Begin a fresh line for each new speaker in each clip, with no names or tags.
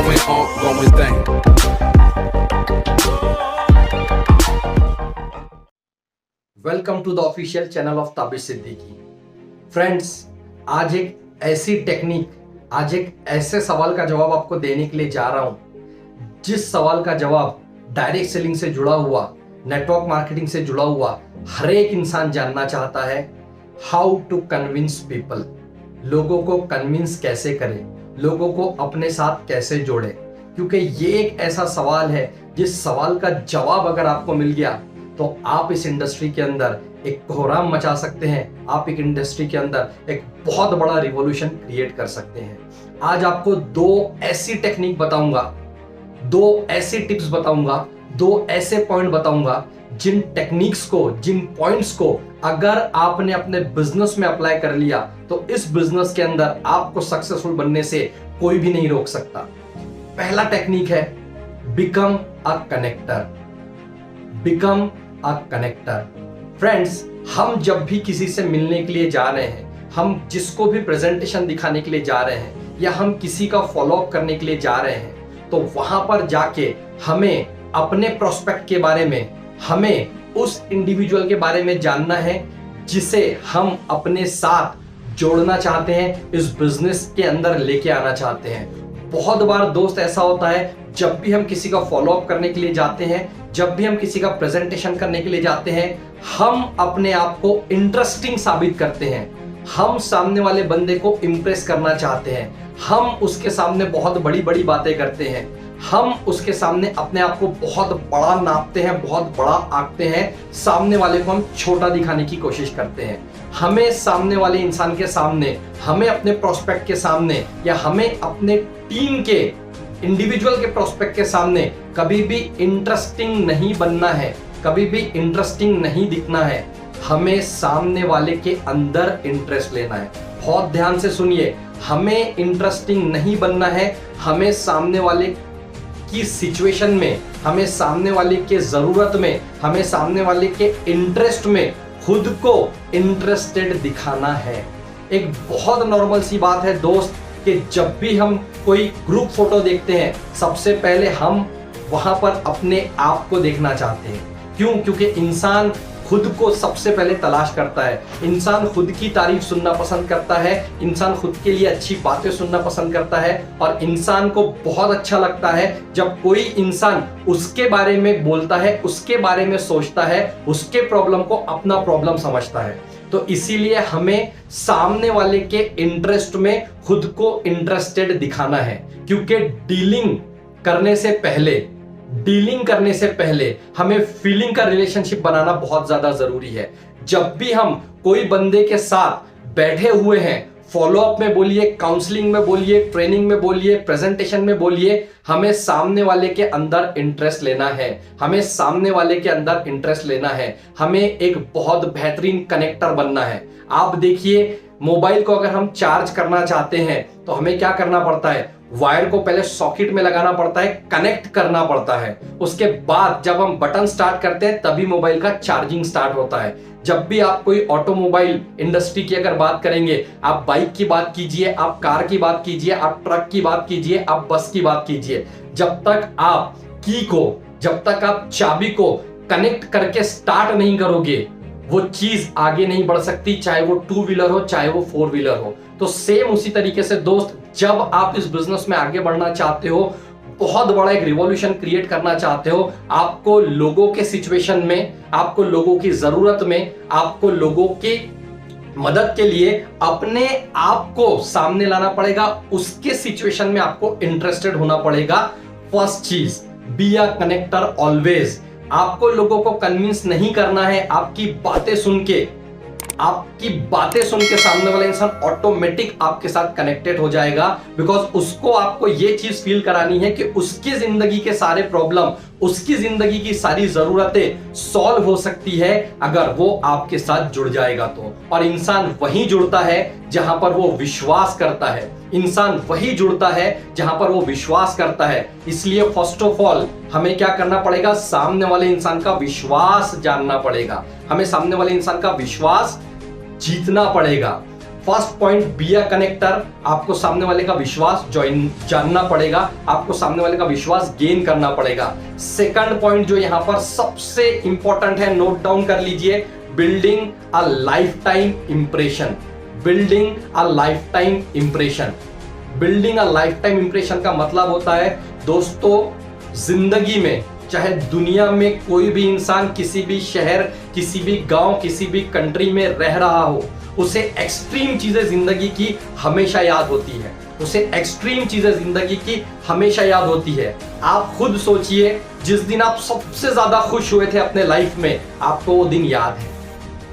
going on, going thing.
Welcome to the official channel of Tabish Siddiqui. Friends, आज एक ऐसी technique, आज एक ऐसे सवाल का जवाब आपको देने के लिए जा रहा हूं जिस सवाल का जवाब डायरेक्ट सेलिंग से जुड़ा हुआ, नेटवर्क मार्केटिंग से जुड़ा हुआ हर एक इंसान जानना चाहता है। हाउ टू कन्विंस पीपल, लोगों को कन्विंस कैसे करें, लोगों को अपने साथ कैसे जोड़ें। क्योंकि ये एक ऐसा सवाल है जिस सवाल का जवाब अगर आपको मिल गया तो आप इस इंडस्ट्री के अंदर एक कोहराम मचा सकते हैं। आप एक इंडस्ट्री के अंदर एक बहुत बड़ा रिवॉल्यूशन क्रिएट कर सकते हैं। आज आपको दो ऐसी टेक्निक बताऊंगा, दो ऐसी टिप्स बताऊंगा, दो ऐसे पॉइंट बताऊंगा जिन टेक्निक्स को, जिन पॉइंट्स को अगर आपने अपने बिजनेस में अप्लाई कर लिया तो इस बिजनेस के अंदर आपको सक्सेसफुल बनने से कोई भी नहीं रोक सकता। पहला टेक्निक है become a connector. Become a connector. Friends, हम जब भी किसी से मिलने के लिए जा रहे हैं, हम जिसको भी प्रेजेंटेशन दिखाने के लिए जा रहे हैं या हम किसी का फॉलोअप करने के लिए जा रहे हैं, तो वहां पर जाके हमें अपने प्रोस्पेक्ट के बारे में, हमें उस इंडिविजुअल के बारे में जानना है जिसे हम अपने साथ जोड़ना चाहते हैं, इस बिजनेस के अंदर लेके आना चाहते हैं। बहुत बार दोस्त ऐसा होता है, जब भी हम किसी का फॉलोअप करने के लिए जाते हैं, जब भी हम किसी का प्रेजेंटेशन करने के लिए जाते हैं, हम अपने आप को इंटरेस्टिंग साबित करते हैं। हम सामने वाले बंदे को इंप्रेस करना चाहते हैं, हम उसके सामने बहुत बड़ी बड़ी बातें करते हैं, हम उसके सामने अपने आप को बहुत बड़ा नापते हैं, बहुत बड़ा आंकते हैं, सामने वाले को हम छोटा दिखाने की कोशिश करते हैं। हमें सामने वाले इंसान के सामने, हमें अपने प्रोस्पेक्ट के सामने या हमें अपने टीम के इंडिविजुअल के प्रोस्पेक्ट के सामने कभी भी इंटरेस्टिंग नहीं बनना है, कभी भी इंटरेस्टिंग नहीं दिखना है। हमें सामने वाले के अंदर इंटरेस्ट लेना है। बहुत ध्यान से सुनिए, हमें इंटरेस्टिंग नहीं बनना है, हमें सामने वाले की सिचुएशन में, हमें सामने वाले के जरूरत में, हमें सामने वाले के इंटरेस्ट में खुद को इंटरेस्टेड दिखाना है। एक बहुत नॉर्मल सी बात है दोस्त कि जब भी हम कोई ग्रुप फोटो देखते हैं, सबसे पहले हम वहां पर अपने आप को देखना चाहते हैं। क्यों? क्योंकि इंसान खुद को सबसे पहले तलाश करता है, इंसान खुद की तारीफ सुनना पसंद करता है, इंसान खुद के लिए अच्छी बातें सुनना पसंद करता है और इंसान को बहुत अच्छा लगता है जब कोई इंसान उसके बारे में बोलता है, उसके बारे में सोचता है, उसके प्रॉब्लम को अपना प्रॉब्लम समझता है। तो इसीलिए हमें सामने वाले के इंटरेस्ट में खुद को इंटरेस्टेड दिखाना है। क्योंकि डीलिंग करने से पहले हमें फीलिंग का रिलेशनशिप बनाना बहुत ज्यादा जरूरी है। जब भी हम कोई बंदे के साथ बैठे हुए हैं, फॉलोअप में बोलिए, काउंसलिंग में बोलिए, ट्रेनिंग में बोलिए, प्रेजेंटेशन में बोलिए, हमें सामने वाले के अंदर इंटरेस्ट लेना है, हमें सामने वाले के अंदर इंटरेस्ट लेना है, हमें एक बहुत बेहतरीन कनेक्टर बनना है। आप देखिए, मोबाइल को अगर हम चार्ज करना चाहते हैं तो हमें क्या करना पड़ता है? वायर को पहले सॉकेट में लगाना पड़ता है, कनेक्ट करना पड़ता है। उसके बाद जब हम बटन स्टार्ट करते हैं तभी मोबाइल का चार्जिंग स्टार्ट होता है। जब भी आप कोई ऑटोमोबाइल इंडस्ट्री की अगर बात करेंगे, आप बाइक की बात कीजिए, आप कार की बात कीजिए, आप ट्रक की बात कीजिए, आप बस की बात कीजिए, जब तक आप जब तक आप चाबी को कनेक्ट करके स्टार्ट नहीं करोगे, वो चीज आगे नहीं बढ़ सकती, चाहे वो टू व्हीलर हो, चाहे वो फोर व्हीलर हो। तो सेम उसी तरीके से दोस्त, जब आप इस बिजनेस में आगे बढ़ना चाहते हो, बहुत बड़ा एक रिवॉल्यूशन क्रिएट करना चाहते हो, आपको लोगों के सिचुएशन में, आपको लोगों की जरूरत में, आपको लोगों की मदद के लिए अपने आप को सामने लाना पड़ेगा, उसके सिचुएशन में आपको इंटरेस्टेड होना पड़ेगा। फर्स्ट चीज, बी अ कनेक्टर ऑलवेज। आपको लोगों को कन्विंस नहीं करना है आपकी बातें सुन के सामने वाला इंसान ऑटोमेटिक आपके साथ कनेक्टेड हो जाएगा। बिकॉज उसको आपको ये चीज फील करानी है कि उसकी जिंदगी के सारे प्रॉब्लम, उसकी जिंदगी की सारी जरूरतें सॉल्व हो सकती है अगर वो आपके साथ जुड़ जाएगा तो। और इंसान वहीं जुड़ता है जहां पर वो विश्वास करता है, इंसान वही जुड़ता है जहां पर वो विश्वास करता है। इसलिए फर्स्ट ऑफ ऑल हमें क्या करना पड़ेगा? सामने वाले इंसान का विश्वास जानना पड़ेगा, हमें सामने वाले इंसान का विश्वास जीतना पड़ेगा। First point, be a connector. आपको सामने वाले का विश्वास जानना पड़ेगा, आपको सामने वाले का विश्वास गेन करना पड़ेगा। सेकंड पॉइंट जो यहां पर सबसे इंपॉर्टेंट है, नोट डाउन कर लीजिए, building a life time impression. Building a life time impression. Building a life time impression का मतलब होता है दोस्तों, जिंदगी में चाहे दुनिया में कोई भी इंसान किसी भी शहर, किसी भी गांव, किसी भी कंट्री में रह रहा हो, उसे एक्सट्रीम चीजें जिंदगी की हमेशा याद होती है। उसे एक्सट्रीम चीजें जिंदगी की हमेशा याद होती है। आप खुद सोचिए, जिस दिन आप सबसे ज्यादा खुश हुए थे अपने लाइफ में, आपको वो दिन याद है?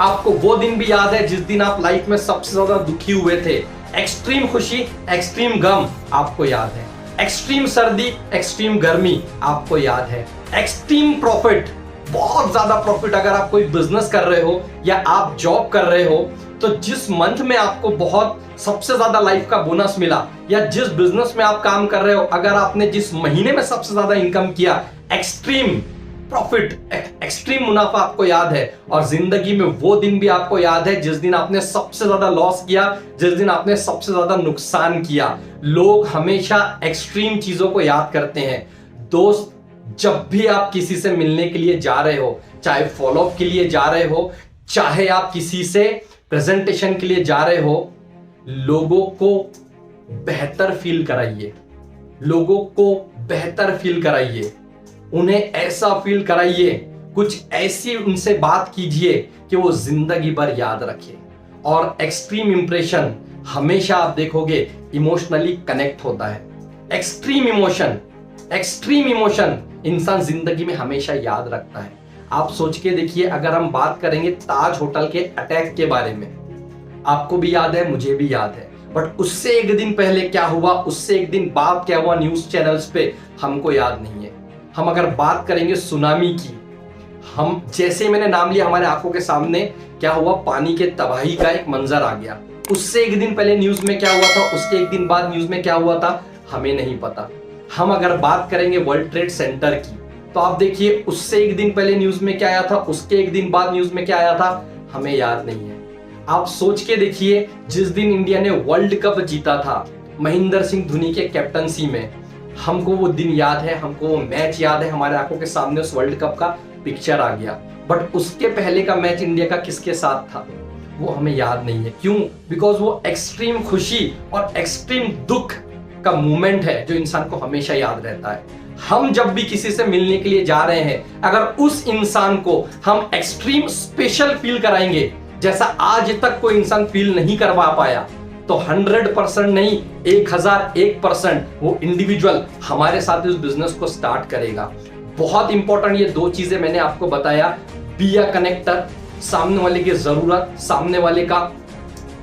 आपको वो दिन भी याद है जिस दिन आप लाइफ में सबसे ज्यादा दुखी हुए थे? एक्सट्रीम खुशी, एक्सट्रीम गम आपको याद है। एक्सट्रीम सर्दी, एक्सट्रीम गर्मी आपको याद है। एक्सट्रीम प्रॉफिट, बहुत ज्यादा प्रॉफिट, अगर आप कोई बिजनेस कर रहे हो या आप जॉब कर रहे हो, तो जिस मंथ में आपको बहुत सबसे ज्यादा लाइफ का बोनस मिला, या जिस बिजनेस में आप काम कर रहे हो, अगर आपने जिस महीने में सबसे ज्यादा इनकम किया, एक्सट्रीम प्रॉफिट, एक्सट्रीम मुनाफा आपको याद है। और जिंदगी में वो दिन भी आपको याद है जिस दिन आपने सबसे ज्यादा लॉस किया, जिस दिन आपने सबसे ज्यादा नुकसान किया। लोग हमेशा एक्सट्रीम चीजों को याद करते हैं। दोस्त, जब भी आप किसी से मिलने के लिए जा रहे हो, चाहे फॉलोअप के लिए जा रहे हो, चाहे आप किसी से प्रेजेंटेशन के लिए जा रहे हो, लोगों को बेहतर फील कराइए। लोगों को बेहतर फील कराइए, उन्हें ऐसा फील कराइए, कुछ ऐसी उनसे बात कीजिए कि वो जिंदगी भर याद रखे। और एक्सट्रीम इंप्रेशन हमेशा आप देखोगे इमोशनली कनेक्ट होता है। एक्सट्रीम इमोशन इंसान जिंदगी में हमेशा याद रखता है। आप सोच के देखिए, अगर हम बात करेंगे ताज होटल के अटैक के बारे में, आपको भी याद है, मुझे भी याद है, बट उससे एक दिन पहले क्या हुआ, उससे एक दिन बाद क्या हुआ न्यूज चैनल्स पे, हमको याद नहीं है। हम अगर बात करेंगे सुनामी की, हम जैसे मैंने नाम लिया, हमारे आंखों के सामने क्या हुआ, पानी के तबाही का एक मंजर आ गया। उससे एक दिन पहले न्यूज में क्या हुआ था, उसके एक दिन बाद न्यूज में क्या हुआ था, हमें नहीं पता। हम अगर बात करेंगे वर्ल्ड ट्रेड सेंटर की, तो आप देखिए उससे एक दिन पहले न्यूज में क्या आया था, उसके एक दिन बाद न्यूज में क्या आया था, हमें याद नहीं है। आप सोच के देखिए, जिस दिन इंडिया ने वर्ल्ड कप जीता था महेंद्र सिंह धोनी के कैप्टनसी में, हमको वो दिन याद है, हमको वो मैच याद है, हमारे आंखों के सामने उस वर्ल्ड कप का पिक्चर आ गया। बट उसके पहले का मैच इंडिया का किसके साथ था, वो हमें याद नहीं है। क्यों? बिकॉज वो एक्सट्रीम खुशी और एक्सट्रीम दुख का मोमेंट है जो इंसान को हमेशा याद रहता है। हम जब भी किसी से मिलने के लिए जा रहे हैं, अगर उस इंसान को हम एक्सट्रीम स्पेशल फील कराएंगे, जैसा आज तक कोई इंसान फील नहीं करवा पाया, तो 100% नहीं, 1001% वो इंडिविजुअल हमारे साथ इस बिजनेस को स्टार्ट करेगा। बहुत इंपॉर्टेंट ये दो चीजें मैंने आपको बताया। बी अ कनेक्टर, सामने वाले की जरूरत, सामने वाले का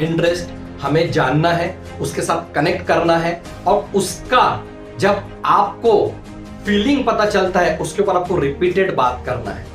इंटरेस्ट हमें जानना है, उसके साथ कनेक्ट करना है, और उसका जब आपको फीलिंग पता चलता है, उसके ऊपर आपको रिपीटेड बात करना है,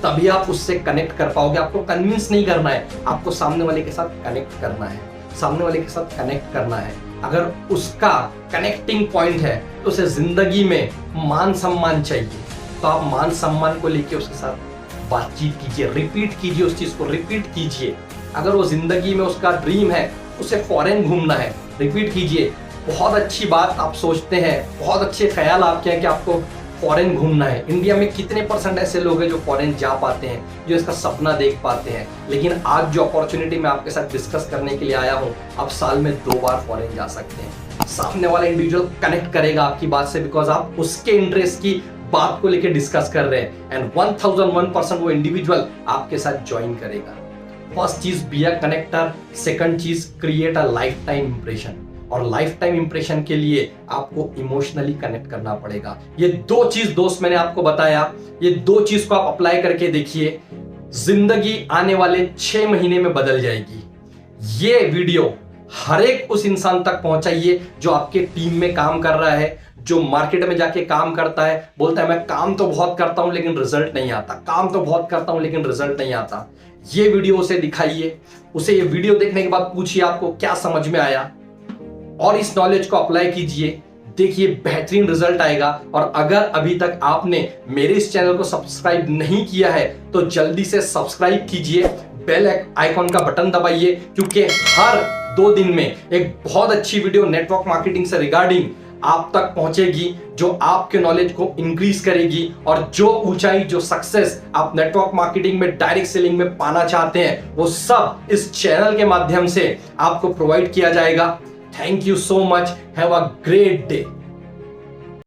तभी आप उससे कनेक्ट कर पाओगे। आपको कन्विंस नहीं करना है, आपको सामने वाले के साथ कनेक्ट करना है, सामने वाले के साथ कनेक्ट करना है। अगर उसका कनेक्टिंग पॉइंट है तो उसे जिंदगी में मान सम्मान चाहिए, तो आप मान सम्मान को लेके उसके साथ बातचीत कीजिए, रिपीट कीजिए, उस चीज को रिपीट कीजिए। अगर वो जिंदगी में उसका ड्रीम है, उसे फॉरेन घूमना है, रिपीट कीजिए। बहुत अच्छी बात आप सोचते हैं, बहुत अच्छे ख्याल आपके हैं कि आपको फॉरेन घूमना है। इंडिया में कितने परसेंट ऐसे लोग हैं जो फॉरेन जा पाते हैं, जो इसका सपना देख पाते हैं। लेकिन आज जो अपॉर्चुनिटी मैं आपके साथ डिस्कस करने के लिए आया हूं, आप साल में 2 बार फॉरेन जा सकते हैं। सामने वाला इंडिविजुअल कनेक्ट करेगा आपकी बात से, बिकॉज आप उसके इंटरेस्ट की बात को लेकर डिस्कस कर रहे हैं, एंड 1001% वो इंडिविजुअल आपके साथ ज्वाइन करेगा। फर्स्ट चीज बी अ कनेक्टर, सेकंड चीज create a life time impression. और लाइफ टाइम इंप्रेशन के लिए आपको इमोशनली कनेक्ट करना पड़ेगा। ये दो चीज दोस्त मैंने आपको बताया, ये दो चीज को आप अप्लाई करके देखिए, जिंदगी आने वाले 6 महीने में बदल जाएगी। ये वीडियो हर एक उस इंसान तक पहुंचाइए जो आपके टीम में काम कर रहा है, जो मार्केट में जाके काम करता है, बोलता है मैं काम तो बहुत करता हूं लेकिन रिजल्ट नहीं आता, काम तो बहुत करता हूं लेकिन रिजल्ट नहीं आता। ये वीडियो उसे दिखाइए, उसे ये वीडियो देखने के बाद पूछिए आपको क्या समझ में आया, और इस नॉलेज को अप्लाई कीजिए, देखिए बेहतरीन रिजल्ट आएगा। और अगर अभी तक आपने मेरे इस चैनल को सब्सक्राइब नहीं किया है तो जल्दी से सब्सक्राइब कीजिए, बेल आइकॉन का बटन दबाइए, क्योंकि हर 2 दिन में एक बहुत अच्छी वीडियो नेटवर्क मार्केटिंग से रिगार्डिंग आप तक पहुंचेगी, जो आपके नॉलेज को इंक्रीज करेगी और जो ऊंचाई, जो सक्सेस आप नेटवर्क मार्केटिंग में, डायरेक्ट सेलिंग में पाना चाहते हैं, वो सब इस चैनल के माध्यम से आपको प्रोवाइड किया जाएगा। Thank you so much, have a great day.